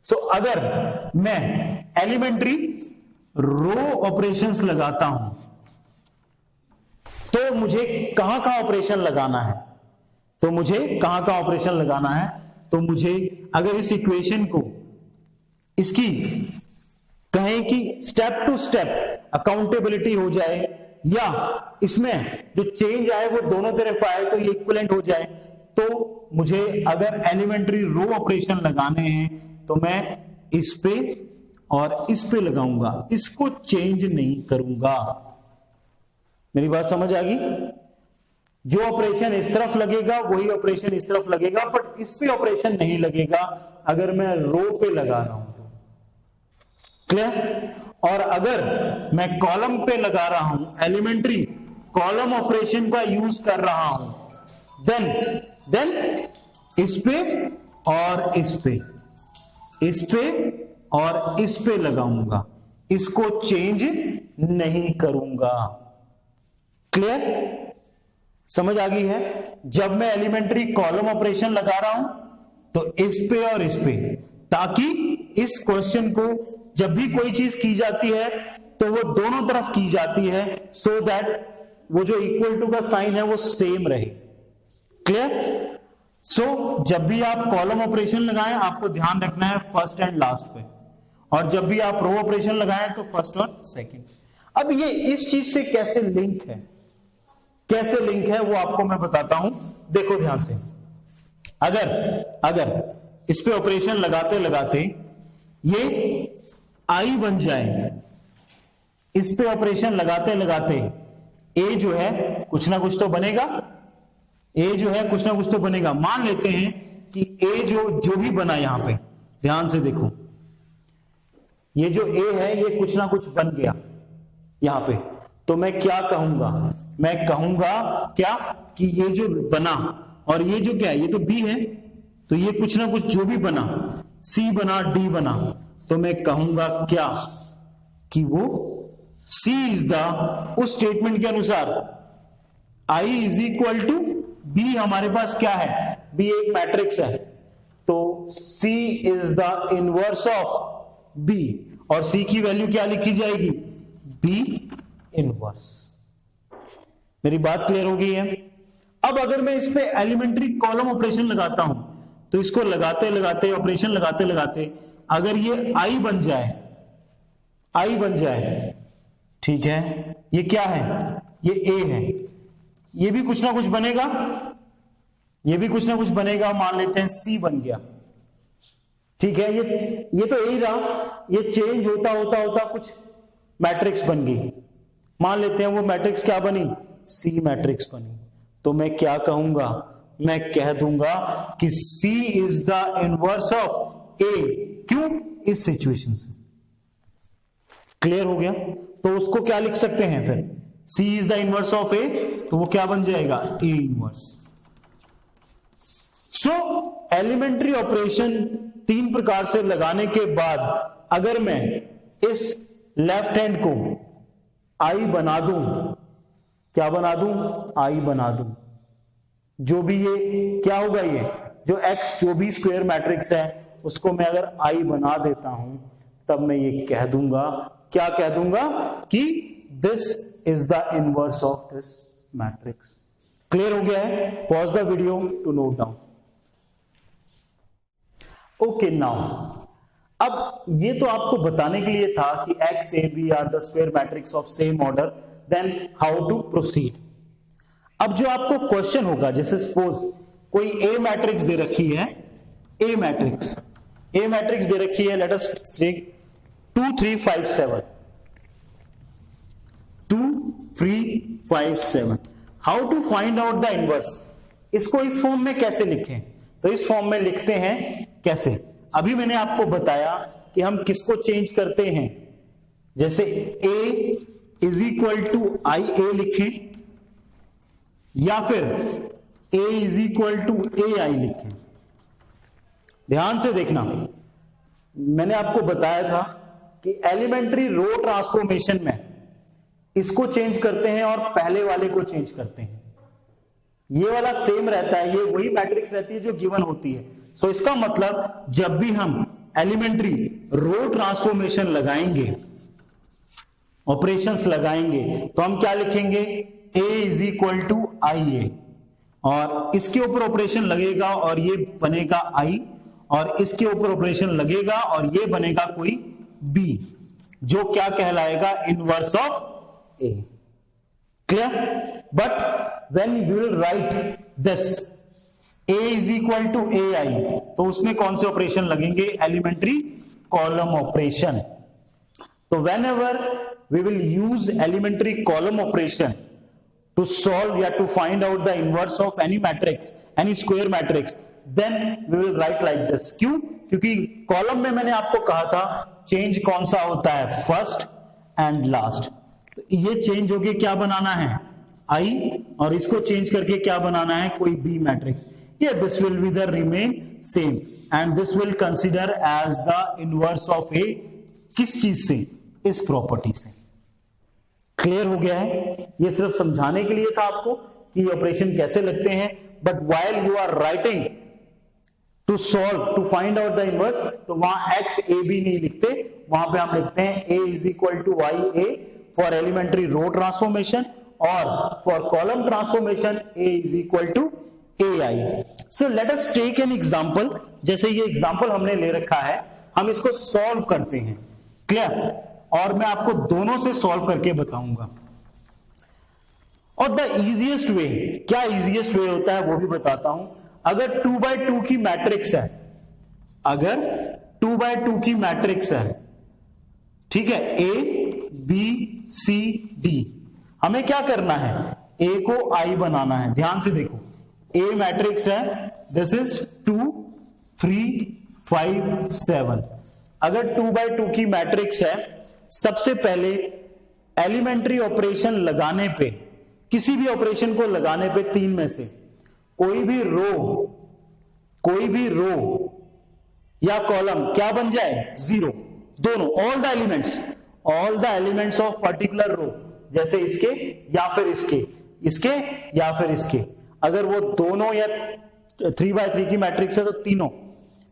सो अगर मैं एलिमेंट्री रो ऑपरेशंस लगाता हूं तो मुझे कहां कहां ऑपरेशन लगाना है, तो मुझे अगर इस इक्वेशन को इसकी कहें कि स्टेप टू स्टेप अकाउंटेबिलिटी हो जाए, या इसमें जो चेंज आए वो दोनों तरफ आए तो ये इक्विवेलेंट हो जाए, तो मुझे अगर एलिमेंट्री रो ऑपरेशन लगाने हैं तो मैं इस पे और इस पे लगाऊंगा, इसको चेंज नहीं करूंगा। मेरी बात समझ आ गई? जो ऑपरेशन इस तरफ लगेगा वही ऑपरेशन इस तरफ लगेगा, बट इस पे ऑपरेशन नहीं लगेगा अगर मैं रो पे लगा रहा हूं तो। क्लियर? और अगर मैं कॉलम पे लगा रहा हूं, एलिमेंट्री कॉलम ऑपरेशन का यूज कर रहा हूं, देन इस पे और इस पे और इस पे लगाऊंगा, इसको चेंज नहीं करूंगा। क्लियर? समझ आ गई है? जब मैं एलिमेंट्री कॉलम ऑपरेशन लगा रहा हूं तो इस पे और इस पे, ताकि इस क्वेश्चन को जब भी कोई चीज की जाती है तो वो दोनों तरफ की जाती है, सो दैट वो जो इक्वल टू का साइन है वो सेम रहे। क्लियर? सो जब भी आप कॉलम ऑपरेशन लगाएं आपको ध्यान रखना है फर्स्ट एंड लास्ट पे, और जब भी आप रो ऑपरेशन लगाएं तो फर्स्ट और सेकंड। अब ये इस चीज से कैसे लिंक है वो आपको मैं बताता हूं, देखो ध्यान से। अगर इस पे ऑपरेशन लगाते लगाते ये आई बन जाए, इस पे ऑपरेशन लगाते लगाते ए जो है कुछ ना कुछ तो बनेगा, मान लेते हैं कि ए जो भी बना, यहां पे ध्यान से देखो, ये जो ए है ये कुछ ना कुछ बन गया यहां पे, तो मैं क्या कहूंगा, मैं कहूंगा क्या कि ये जो बना, और ये जो क्या है, ये तो बी है, तो ये कुछ ना कुछ जो भी बना, सी बना, डी बना, तो मैं कहूंगा क्या कि वो सी इज द, उस स्टेटमेंट के अनुसार I is equal to B, हमारे पास क्या है, बी एक मैट्रिक्स है, तो C is the inverse of B, और सी की वैल्यू क्या लिखी जाएगी, बी इनवर्स। मेरी बात क्लियर हो गई है? अब अगर मैं इस पे एलिमेंट्री कॉलम ऑपरेशन लगाता हूं तो इसको लगाते लगाते, ऑपरेशन लगाते लगाते अगर ये आई बन जाए, आई बन जाए, ठीक है, ये क्या है, ये ए है, ये भी कुछ ना कुछ बनेगा, ये भी कुछ ना कुछ बनेगा, मान लेते हैं सी बन गया, ठीक है, ये तो ए ही रहा, ये चेंज होता होता होता कुछ मैट्रिक्स बन गई, मान लेते हैं वो मैट्रिक्स क्या बनी, सी मैट्रिक्स बनी। तो मैं क्या कहूंगा, मैं कह दूंगा कि C is the inverse of A। क्यों, इस सिचुएशन से। क्लियर हो गया? तो उसको क्या लिख सकते हैं फिर, C is the inverse of A, तो वो क्या बन जाएगा, A inverse. So elementary operation 3 प्रकार से लगाने के बाद अगर मैं इस लेफ्ट हैंड को I बना दूं, क्या बना दूं, I बना दूं, जो भी ये क्या होगा, ये जो X जो भी स्क्वायर मैट्रिक्स है उसको मैं अगर I बना देता हूं, तब मैं ये कह दूंगा, क्या कह दूंगा कि this is the inverse of this matrix. Clear हो गया है? Pause the video to note down. Okay, now अब ये तो आपको बताने के लिए था कि X A B are the square matrix of same order, then how to proceed. अब जो आपको क्वेश्चन होगा, जैसे सपोज कोई ए मैट्रिक्स दे रखी है, ए मैट्रिक्स दे रखी है, लेट अस से 2 3 5 7, 2 3 5 7, how to find out the inverse. इसको इस फॉर्म में कैसे लिखें, तो इस फॉर्म में लिखते हैं कैसे, अभी मैंने आपको बताया कि हम किसको चेंज करते हैं, जैसे a is equal to I ए लिखें, या फिर a is equal to A आई लिखें। ध्यान से देखना, मैंने आपको बताया था कि एलिमेंट्री रो ट्रांसफॉर्मेशन में इसको चेंज करते हैं और पहले वाले को चेंज करते हैं। ये वाला सेम रहता है, ये वही मैट्रिक्स रहती है जो गिवन होती है। सो इसका मतलब जब भी हम एलिमेंट्री रो ट्रांसफॉर्मेशन लगाएंगे, ऑपरेशंस लगाएंगे, तो हम क्या लिखेंगे, a is equal to I ए, और इसके ऊपर ऑपरेशन लगेगा और ये बनेगा I, और इसके ऊपर ऑपरेशन लगेगा और ये बनेगा कोई B, जो क्या कहलाएगा, inverse of A। Clear? But when we will write this A is equal to A I, तो उसमें कौन से ऑपरेशन लगेंगे, एलिमेंट्री कॉलम ऑपरेशन। तो whenever we will use elementary column operation to solve या to find out the inverse of any matrix, any square matrix, then we will write like this। क्यों? क्योंकि कॉलम में मैंने आपको कहा था चेंज कौन सा होता है, फर्स्ट एंड लास्ट। तो ये चेंज होके क्या बनाना है, I, और इसको चेंज करके क्या बनाना है, कोई B matrix. Yeah, this will be the remain same and this will consider as the inverse of A, किस चीज से, इस प्रॉपर्टी से। क्लियर हो गया है? ये सिर्फ समझाने के लिए था आपको कि ऑपरेशन कैसे लगते हैं, but while you are writing to solve to find out the inverse, तो वहां एक्स ए बी नहीं लिखते, वहां पे हम लिखते हैं a is equal to Y A for elementary row transformation, और for column transformation a is equal to A I. So let us take an example, जैसे ये एग्जांपल हमने ले रखा है, हम इसको सॉल्व करते हैं। क्लियर? और मैं आपको दोनों से सॉल्व करके बताऊंगा। और द इजीएस्ट वे, क्या इजीएस्ट वे होता है वो भी बताता हूं। अगर 2x2 की मैट्रिक्स है, अगर 2x2 की मैट्रिक्स है, ठीक है, ए बी सी डी, हमें क्या करना है, ए को आई बनाना है। ध्यान से देखो, ए मैट्रिक्स है, दिस इज 2 3 5 7। अगर 2x2 की मैट्रिक्स है, सबसे पहले एलिमेंट्री ऑपरेशन लगाने पे, किसी भी ऑपरेशन को लगाने पे, 3 में से कोई भी रो या कॉलम क्या बन जाए, 0। दोनों, all the elements of particular row, जैसे इसके या फिर इसके या फिर इसके, अगर वो दोनों या 3x3 की मैट्रिक्स है तो तीनों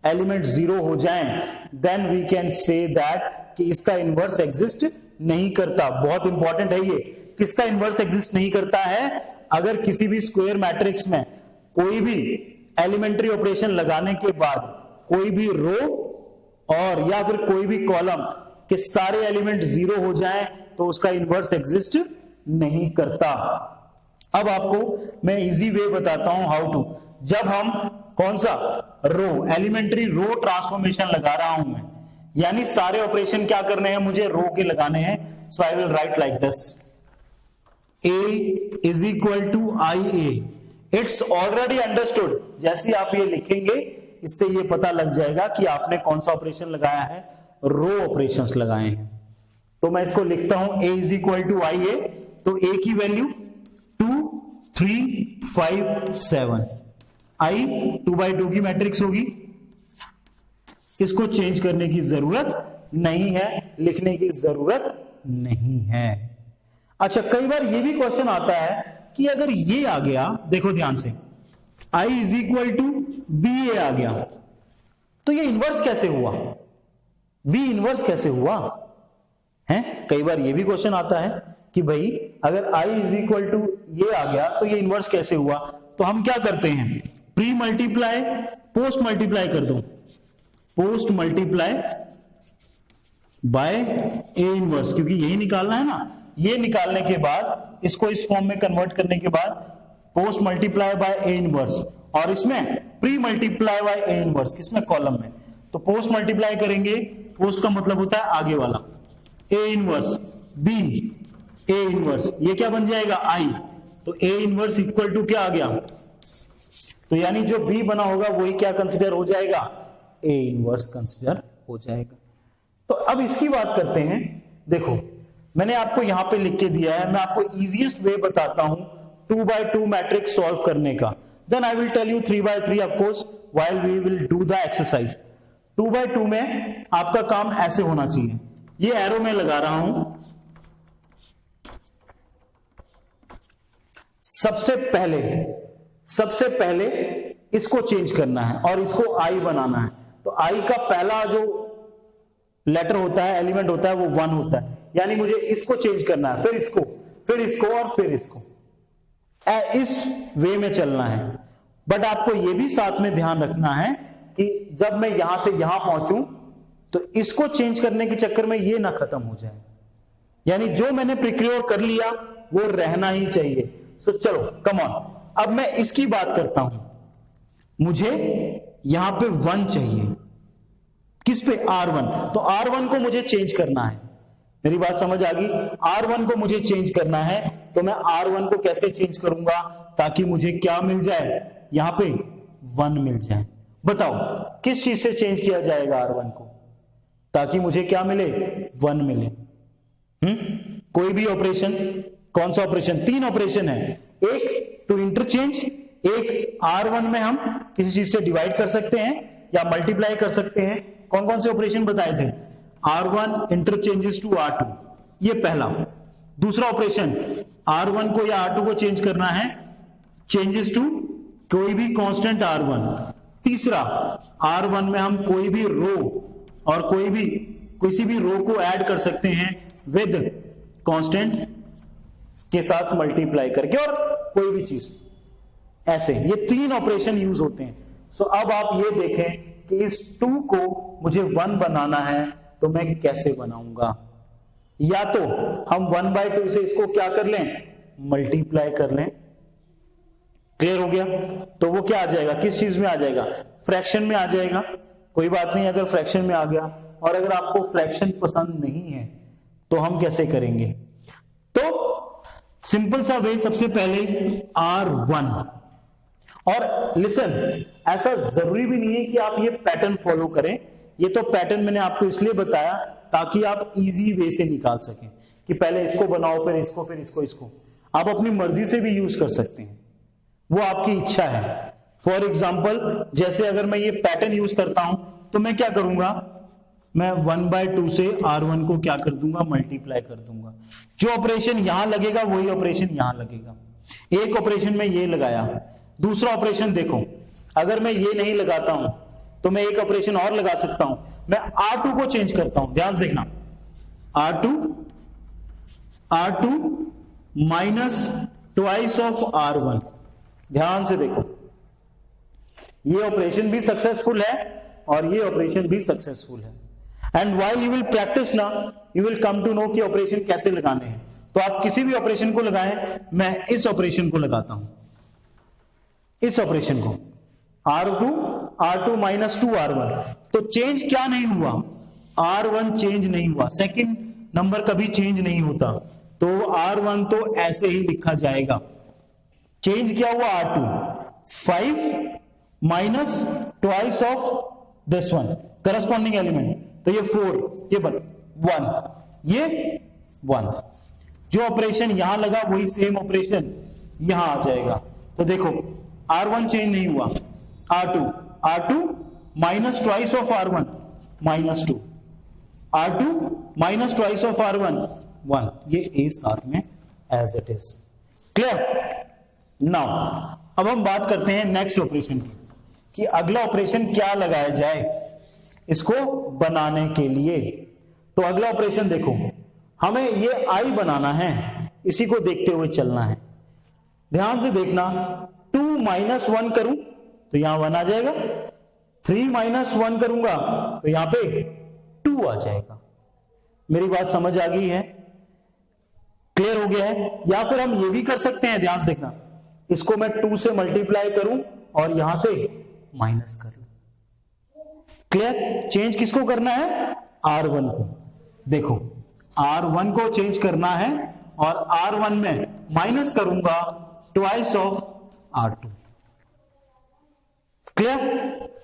एलिमेंट 0 हो जाएं, then we can say that कि इसका इनवर्स एग्जिस्ट नहीं करता। बहुत इंपॉर्टेंट है ये, किसका इनवर्स एग्जिस्ट नहीं करता है, अगर किसी भी स्क्वायर मैट्रिक्स में कोई भी एलिमेंट्री ऑपरेशन लगाने के बाद कोई भी रो और या फिर कोई भी कॉलम के सारे एलिमेंट 0 हो जाएं तो उसका इनवर्स एग्जिस्ट नहीं करता। अब आपको मैं इजी वे बताता हूं हाउ टू। जब हम कौन सा रो एलिमेंट्री रो ट्रांसफॉर्मेशन लगा रहा हूं मैं, यानी सारे ऑपरेशन क्या करने हैं मुझे रो के लगाने हैं। So I will write like this, A is equal to I A. It's already understood. जैसे आप ये लिखेंगे इससे ये पता लग जाएगा कि आपने कौन सा ऑपरेशन लगाया है, रो ऑपरेशंस लगाए हैं। तो मैं इसको लिखता हूं A is equal to I ए। तो A की वैल्यू 2 3 5 7, आई 2x2 की मैट्रिक्स होगी। इसको चेंज करने की जरूरत नहीं है, लिखने की जरूरत नहीं है। अच्छा, कई बार ये भी क्वेश्चन आता है कि अगर ये आ गया, देखो ध्यान से, I is equal to B A आ गया, तो ये इनवर्स कैसे हुआ, बी इनवर्स कैसे हुआ है। कई बार ये भी क्वेश्चन आता है कि भाई अगर I इज इक्वल टू ये आ गया तो ये इनवर्स कैसे हुआ। तो हम क्या करते हैं, प्री मल्टीप्लाई पोस्ट मल्टीप्लाई कर दो, post multiply by A inverse, क्योंकि यही निकालना है ना। ये निकालने के बाद इसको इस फॉर्म में कन्वर्ट करने के बाद post multiply by A inverse, और इसमें pre multiply bye A inverse, किसमें कॉलम में। तो पोस्ट मल्टीप्लाई करेंगे, पोस्ट का मतलब होता है आगे वाला, A inverse B A inverse, ये क्या बन जाएगा आई। तो ए इनवर्स इक्वल टू क्या आ गया, तो यानी जो बी बना होगा वही क्या कंसिडर हो जाएगा, ए इनवर्स कंसिडर हो जाएगा। तो अब इसकी बात करते हैं। देखो मैंने आपको यहां पे लिख के दिया है, मैं आपको इजीएस्ट वे बताता हूं 2x2 मैट्रिक्स सॉल्व करने का। Then I will tell you 3x3 of course while we will do the exercise. 2x2 में आपका काम ऐसे होना चाहिए, ये एरो में लगा रहा हूं। सबसे पहले इसको चेंज करना है और इसको आई बनाना है। तो आई का पहला जो लेटर होता है, एलिमेंट होता है, वो 1 होता है, यानी मुझे इसको चेंज करना है, फिर इसको और फिर इसको, इस वे में चलना है। बट आपको यह भी साथ में ध्यान रखना है कि जब मैं यहां से यहां पहुंचूं तो इसको चेंज करने के चक्कर में ये ना खत्म हो जाए, यानी जो मैंने प्रिक्योर कर लिया वो रहना ही चाहिए। सो चलो कम ऑन, अब मैं इसकी बात करता हूं। मुझे यहां पे 1 चाहिए, किस पे, R1। तो R1 को मुझे चेंज करना है, मेरी बात समझ आ गई। R1 को मुझे चेंज करना है, तो मैं R1 को कैसे चेंज करूंगा ताकि मुझे क्या मिल जाए, यहां पे 1 मिल जाए। बताओ किस चीज से चेंज किया जाएगा R1 को ताकि मुझे क्या मिले, 1 मिले। कोई भी ऑपरेशन, कौन सा ऑपरेशन, 3 ऑपरेशन है, एक टू इंटरचेंज, एक R1 में हम किसी चीज से डिवाइड कर सकते हैं या मल्टीप्लाई कर सकते हैं। कौन कौन से ऑपरेशन बताए थे, R1 इंटरचेंजेस टू R2, ये पहला। दूसरा ऑपरेशन, R1 को या R2 को चेंज करना है, चेंजेस टू कोई भी कांस्टेंट R1। तीसरा, R1 में हम कोई भी रो और किसी भी रो को ऐड कर सकते हैं विद कांस्टेंट के साथ मल्टीप्लाई करके, और कोई भी चीज ऐसे, ये 3 ऑपरेशन यूज होते हैं। सो अब आप ये देखें कि इस 2 को मुझे 1 बनाना है तो मैं कैसे बनाऊंगा। या तो हम 1/2 से इसको क्या कर लें, मल्टीप्लाई कर लें। क्लियर हो गया, तो वो क्या आ जाएगा, किस चीज में आ जाएगा, फ्रैक्शन में आ जाएगा। कोई बात नहीं अगर फ्रैक्शन में आ गया, और अगर आपको फ्रैक्शन पसंद नहीं है तो हम कैसे करेंगे। तो सिंपल सा वे, सबसे पहले R1। और लिसन, ऐसा जरूरी भी नहीं है कि आप ये पैटर्न फॉलो करें, ये तो पैटर्न मैंने आपको इसलिए बताया ताकि आप इजी वे से निकाल सकें कि पहले इसको बनाओ फिर इसको। आप अपनी मर्जी से भी यूज कर सकते हैं, वो आपकी इच्छा है। फॉर एग्जाम्पल, जैसे अगर मैं ये पैटर्न यूज करता हूं तो मैं क्या करूंगा, मैं 1/2 से R1 को क्या कर दूंगा, मल्टीप्लाई कर दूंगा। जो ऑपरेशन यहां लगेगा वही ऑपरेशन यहां लगेगा। एक ऑपरेशन में ये लगाया, दूसरा ऑपरेशन देखो, अगर मैं ये नहीं लगाता हूं तो मैं एक ऑपरेशन और लगा सकता हूं, मैं R2 को चेंज करता हूं। ध्यान से देखना, R2 minus twice of R1। ध्यान से देखो, ये ऑपरेशन भी सक्सेसफुल है और ये ऑपरेशन भी सक्सेसफुल है। And while you will practice ना, you will come to know कि ऑपरेशन कैसे लगाने हैं। तो आप किसी भी ऑपरेशन को लगाएं, मैं इस ऑपरेशन को लगाता हूं, इस ऑपरेशन को R2 माइनस 2R1, तो चेंज क्या नहीं हुआ, R1 चेंज नहीं हुआ, सेकंड नंबर कभी चेंज नहीं होता, तो R1 तो ऐसे ही लिखा जाएगा। चेंज क्या हुआ R2, 5 minus twice of this one corresponding element, तो ये 4, ये 1, ये 1। जो ऑपरेशन यहां लगा वही सेम ऑपरेशन यहां आ जाएगा। तो देखो R1 चेंज नहीं हुआ, R2 minus twice of R1 minus 2, R2 minus twice of R1 1, ये ए साथ में as it is. Clear? Now अब हम बात करते हैं नेक्स्ट ऑपरेशन की, कि अगला ऑपरेशन क्या लगाया जाए इसको बनाने के लिए। तो अगला ऑपरेशन देखो, हमें ये आई बनाना है, इसी को देखते हुए चलना है। ध्यान से देखना, 2 माइनस 1 करूं तो यहां 1 आ जाएगा, 3 माइनस 1 करूंगा तो यहां पे 2 आ जाएगा। मेरी बात समझ आ गई है? क्लियर हो गया है? या फिर हम ये भी कर सकते हैं, ध्यान से देखना, इसको मैं 2 से मल्टीप्लाई करूं और यहां से माइनस कर लूं। क्लियर? चेंज किसको करना है? R1 को। देखो R1 को चेंज करना है और R1 में माइनस करूंगा ट्वाइस ऑफ R2। क्लियर?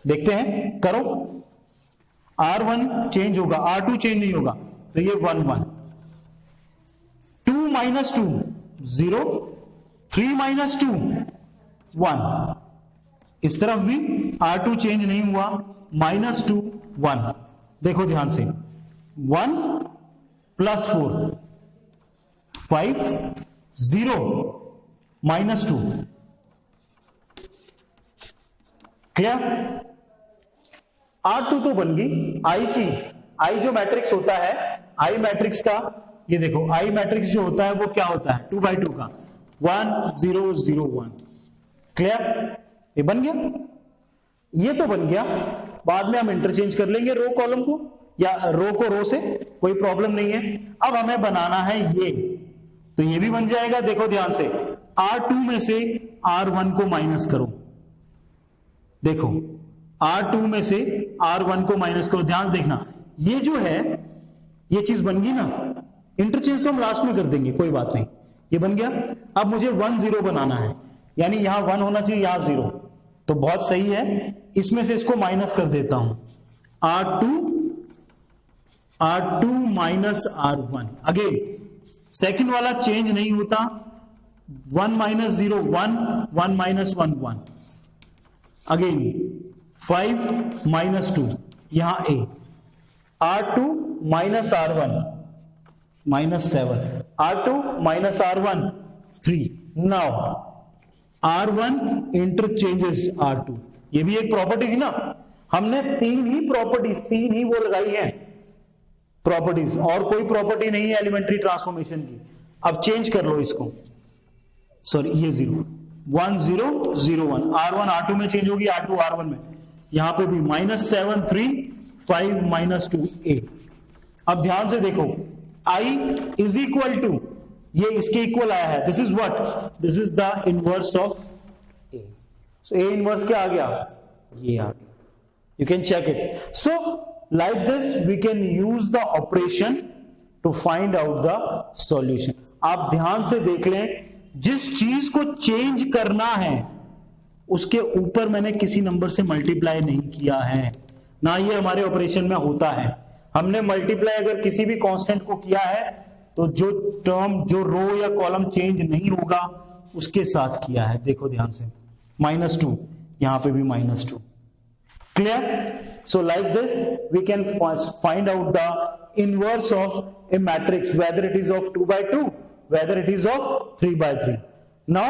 देखते हैं, करो। R1 चेंज होगा, R2 चेंज नहीं होगा, तो ये 1 1, 2 माइनस 2 0, 3 माइनस 2 1, इस तरफ भी R2 चेंज नहीं हुआ, माइनस 2 1। देखो ध्यान से, 1 प्लस 4 5 0 माइनस 2। क्लियर? R2 तो बन गई आई की, आई जो मैट्रिक्स होता है, आई मैट्रिक्स का, ये देखो आई मैट्रिक्स जो होता है वो क्या होता है, 2 बाई 2 का, 1 0 0 1। क्लियर? ये बन गया, ये तो बन गया। बाद में हम इंटरचेंज कर लेंगे रो कॉलम को, या रो को रो से, कोई प्रॉब्लम नहीं है। अब हमें बनाना है ये, तो ये भी बन जाएगा। देखो ध्यान से, R2 में से R1 को माइनस करो, देखो R2 में से R1 को माइनस करो, ध्यान से देखना, ये जो है ये चीज बन गई ना। इंटरचेंज तो हम लास्ट में कर देंगे, कोई बात नहीं, ये बन गया। अब मुझे 1 0 बनाना है, यानी यहां 1 होना चाहिए, यहां 0, तो बहुत सही है। इसमें से इसको माइनस कर देता हूं, R2 minus R1। Again second वाला चेंज नहीं होता, 1 माइनस 0 1, 1 माइनस 1 1। अगेन 5 माइनस 2, यहां ए, R2 minus R1 minus 7, R2 minus R1 3। Now R1 interchanges R2, ये भी एक प्रॉपर्टी थी ना, हमने 3 ही प्रॉपर्टीज, 3 ही वो लगाई है प्रॉपर्टीज, और कोई प्रॉपर्टी नहीं है एलिमेंट्री ट्रांसफॉर्मेशन की। अब चेंज कर लो इसको, सॉरी ये 0 1 0 0 1, R1 R2 में चेंज होगी, R2 R1 में। यहां पे भी माइनस 7 3 5 माइनस 2 8। अब ध्यान से देखो, I इज इक्वल टू, ये इसके इक्वल आया है, this is what, this is the inverse of A। So A inverse क्या आ गया, ये आ गया। You can check it. So like this we can use the operation to find out the solution. आप ध्यान से देख लें, जिस चीज को चेंज करना है उसके ऊपर मैंने किसी नंबर से मल्टीप्लाई नहीं किया है, ना ये हमारे ऑपरेशन में होता है। हमने मल्टीप्लाई अगर किसी भी कांस्टेंट को किया है तो जो टर्म, जो रो या कॉलम चेंज नहीं होगा उसके साथ किया है। देखो ध्यान से, माइनस 2, यहां पे भी minus 2। Clear? So like this we can find out the inverse of a matrix, whether it is of 2 by 2, whether it is of 3 by 3. Now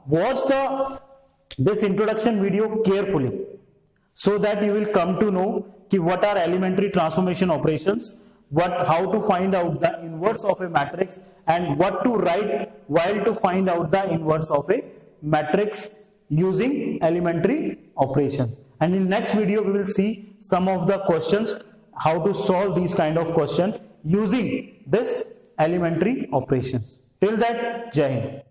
watch this introduction video carefully so that you will come to know कि what are elementary transformation operations, how to find out the inverse of a matrix, and what to write while to find out the inverse of a matrix using elementary operations. And in next video we will see some of the questions, how to solve these kind of question using this elementary operations. Till that, Jai Hind.